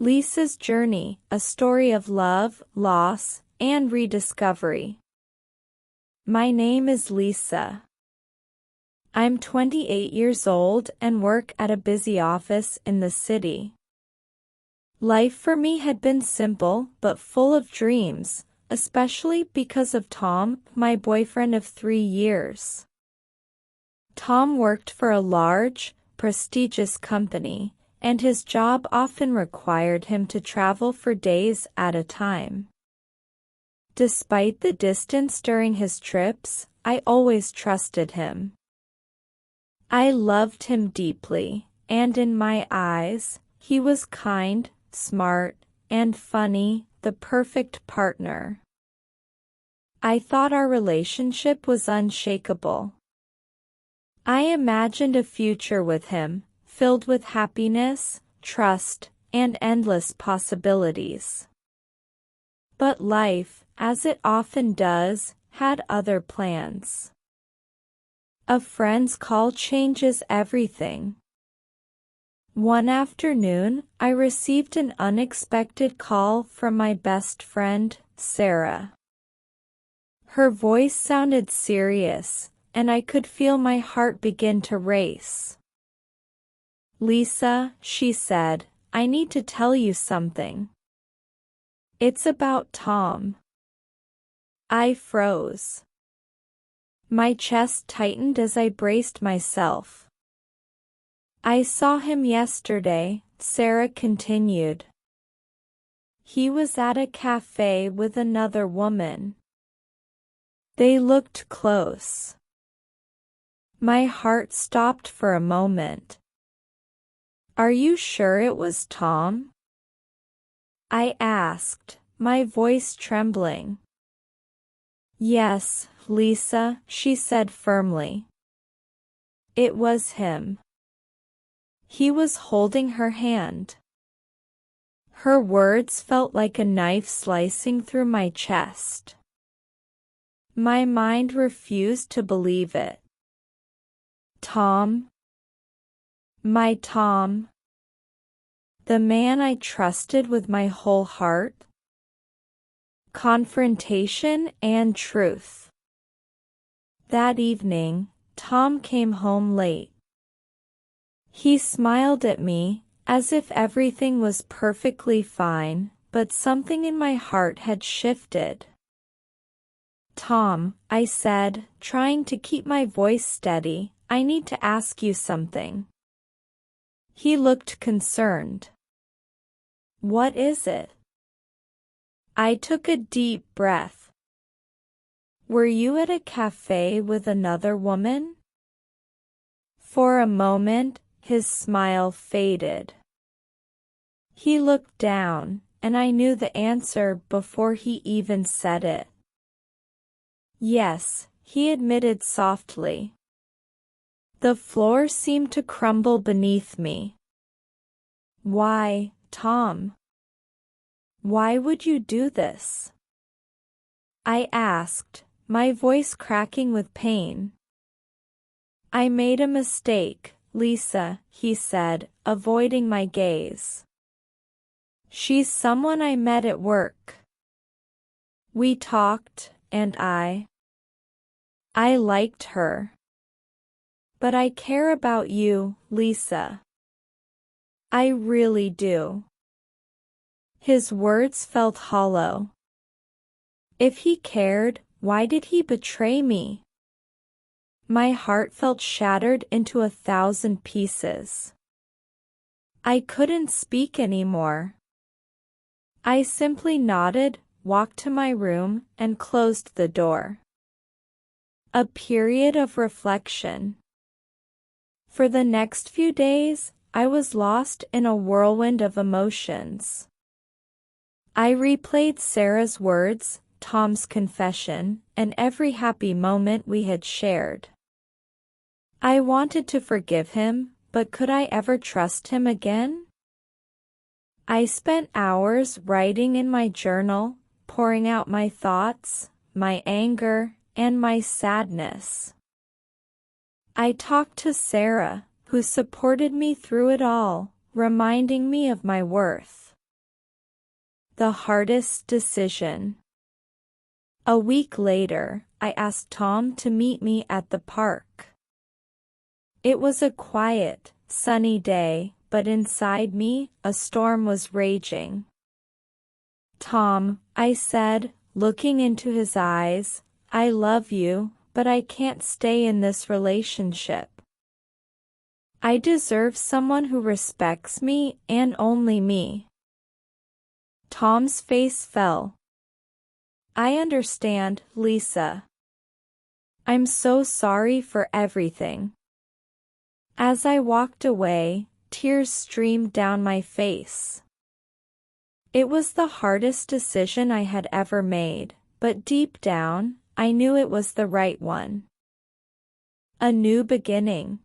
Lisa's Journey, a story of love, loss, and rediscovery. My name is Lisa. I'm 28 years old and work at a busy office in the city. Life for me had been simple but full of dreams, especially because of Tom, my boyfriend of 3 years. Tom worked for a large, prestigious company, and his job often required him to travel for days at a time. Despite the distance during his trips, I always trusted him. I loved him deeply, and in my eyes, he was kind, smart, and funny, the perfect partner. I thought our relationship was unshakable. I imagined a future with him, filled with happiness, trust, and endless possibilities. But life, as it often does, had other plans. A friend's call changes everything. One afternoon, I received an unexpected call from my best friend, Sarah. Her voice sounded serious, and I could feel my heart begin to race. "Lisa," she said, "I need to tell you something. It's about Tom." I froze. My chest tightened as I braced myself. "I saw him yesterday," Sarah continued. "He was at a cafe with another woman. They looked close." My heart stopped for a moment. "Are you sure it was Tom?" I asked, my voice trembling. "Yes, Lisa," she said firmly. "It was him." He was holding her hand. Her words felt like a knife slicing through my chest. My mind refused to believe it. Tom? My Tom? The man I trusted with my whole heart? Confrontation and truth. That evening, Tom came home late. He smiled at me, as if everything was perfectly fine, but something in my heart had shifted. "Tom," I said, trying to keep my voice steady, "I need to ask you something." He looked concerned. "What is it?" I took a deep breath. "Were you at a cafe with another woman?" For a moment, his smile faded. He looked down, and I knew the answer before he even said it. "Yes," he admitted softly. The floor seemed to crumble beneath me. "Why, Tom? Why would you do this?" I asked, my voice cracking with pain. "I made a mistake, Lisa," he said, avoiding my gaze. "She's someone I met at work. We talked, and I liked her. But I care about you, Lisa. I really do." His words felt hollow. If he cared, why did he betray me? My heart felt shattered into 1,000 pieces. I couldn't speak anymore. I simply nodded, walked to my room, and closed the door. A period of reflection. For the next few days, I was lost in a whirlwind of emotions. I replayed Sarah's words, Tom's confession, and every happy moment we had shared. I wanted to forgive him, but could I ever trust him again? I spent hours writing in my journal, pouring out my thoughts, my anger, and my sadness. I talked to Sarah, who supported me through it all, reminding me of my worth. The hardest decision. A week later, I asked Tom to meet me at the park. It was a quiet, sunny day, but inside me, a storm was raging. "Tom," I said, looking into his eyes, "I love you, but I can't stay in this relationship. I deserve someone who respects me and only me." Tom's face fell. "I understand, Lisa. I'm so sorry for everything." As I walked away, tears streamed down my face. It was the hardest decision I had ever made, but deep down, I knew it was the right one. A new beginning.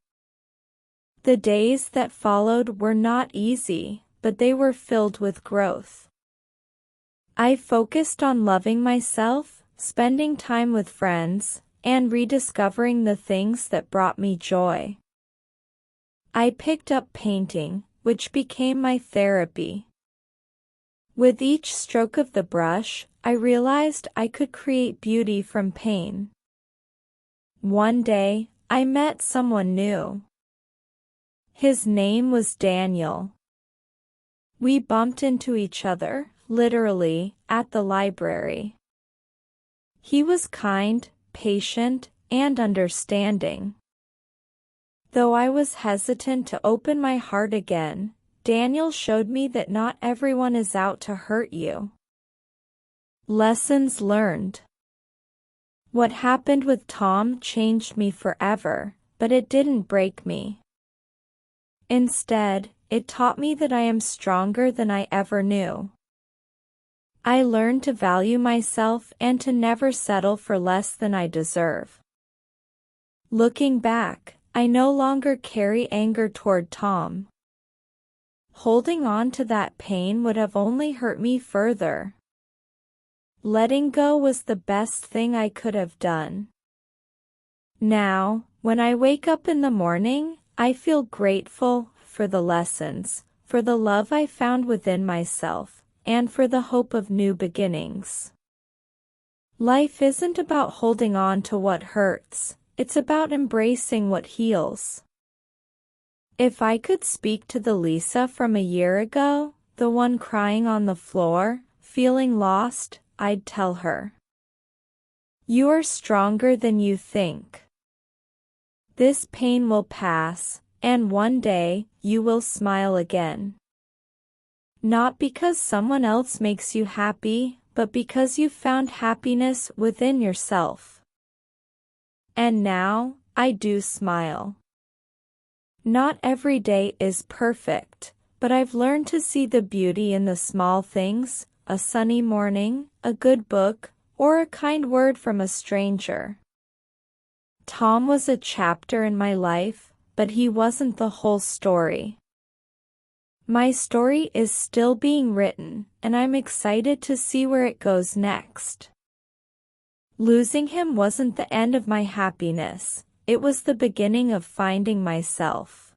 The days that followed were not easy, but they were filled with growth. I focused on loving myself, spending time with friends, and rediscovering the things that brought me joy. I picked up painting, which became my therapy. With each stroke of the brush, I realized I could create beauty from pain. One day, I met someone new. His name was Daniel. We bumped into each other, literally, at the library. He was kind, patient, and understanding. Though I was hesitant to open my heart again, Daniel showed me that not everyone is out to hurt you. Lessons learned. What happened with Tom changed me forever, but it didn't break me. Instead, it taught me that I am stronger than I ever knew. I learned to value myself and to never settle for less than I deserve. Looking back, I no longer carry anger toward Tom. Holding on to that pain would have only hurt me further. Letting go was the best thing I could have done. Now, when I wake up in the morning, I feel grateful for the lessons, for the love I found within myself, and for the hope of new beginnings. Life isn't about holding on to what hurts. It's about embracing what heals. If I could speak to the Lisa from a year ago, the one crying on the floor, feeling lost, I'd tell her, "You are stronger than you think. This pain will pass, and one day, you will smile again. Not because someone else makes you happy, but because you found happiness within yourself." And now, I do smile. Not every day is perfect, but I've learned to see the beauty in the small things, a sunny morning, a good book, or a kind word from a stranger. Tom was a chapter in my life, but he wasn't the whole story. My story is still being written, and I'm excited to see where it goes next. Losing him wasn't the end of my happiness, it was the beginning of finding myself.